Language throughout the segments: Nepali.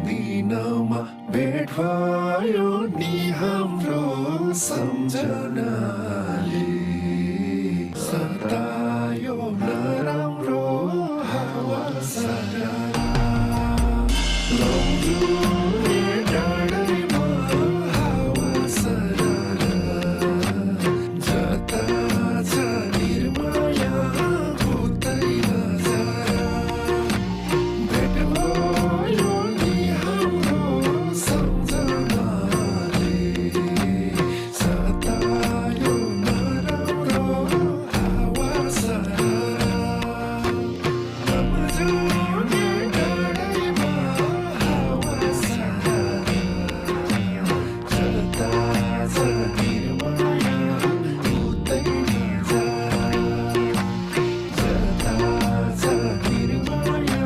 दिनमा भेट भयो नि हाम्रो सम्झनाले सतायो नराम्रो हावा सारा लम्जुने डाँडैमा हावा सारा जता छ निर्माया उतै नजारा भेट भयो नि हाम्रो सम्झनाले सतायो नराम्रो हावा सारा लम्जुने डाँडैमा हावा सारा जता छ निर्माया उतै नजारा जता छ निर्माया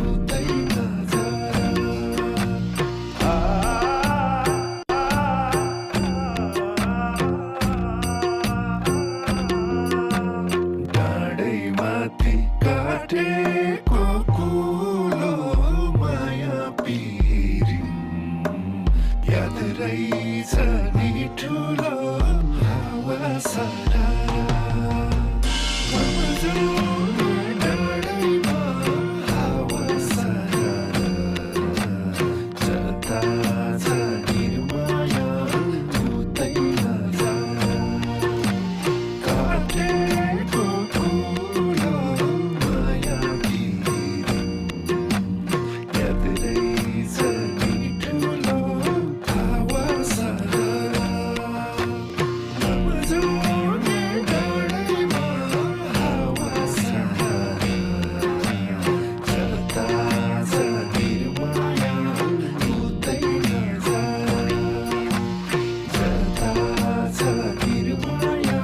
उतै डाँडैमाथि काटेको कुलो माया पिरिम याद रहेछ नि ठुलो हावा सारा लम्जुने डाँडैमा हावा सारा जता छ निर्माया उतै नजारा काटेको कुलो माया पिरिम याद रहेछ नि ठुलो हावा सारा लम्जुने डाँडैमा हावा सारा जता छ निर्माया उतै नजारा जता छ निर्माया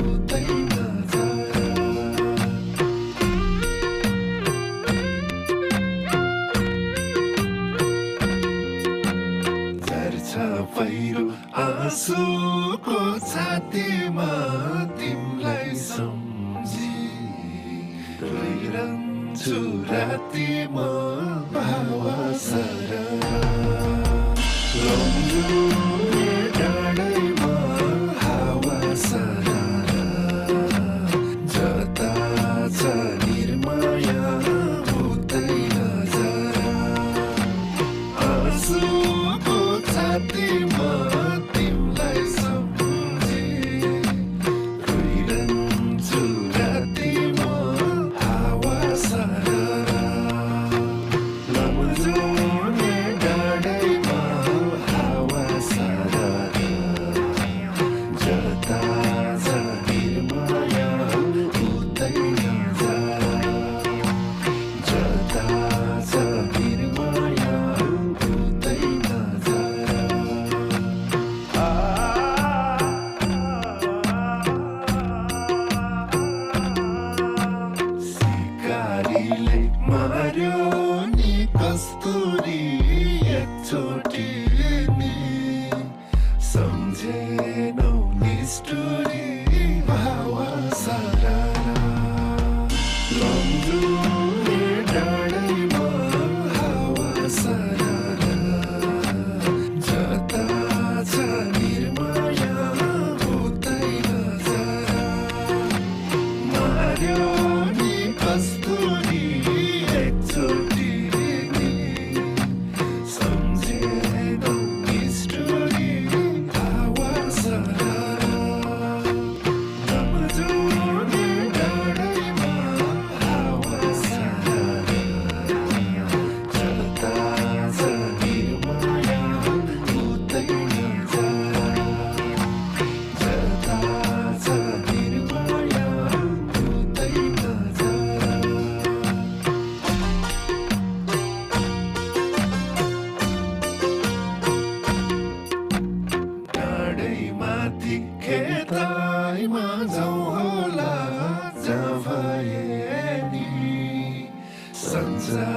उतै नजारा झर्छ पहिरो आँसुको छातीमा तिमीलाई सम्झी रोइरहन्छु रातिमा हावा सारा लम्जुने डाँडैमा हावा सारा जता छ निर्माया उतै नजारा आँसुको छातीमा तिमीलाई सम्झी रोइरहन्छु रातिमा हावा सारा लम्जुने डाँडैमा हावा सारा जता छ निर्माया उतै नजारा जता छ निर्माया उतै नजारा सिकारीले मार्यो नि कस्तुरी एकचोटि नि सम्झेनौ निष्ठुरी हावा सारा लम्जुने डाँडैमा हावा सारा जता छ निर्माया उतै नजारा मार्यो नि कस्तुरी एकचोटि नि सम्झेनौ निष्ठुरी हावा सारा लम्जुने डाँडैमा हावा सारा जता छ निर्माया उतै नजारा जता छ निर्माया उतै नजारा डाँडैमाथि खेताइमा जाउँ होला जहाँ भए नि सन्जा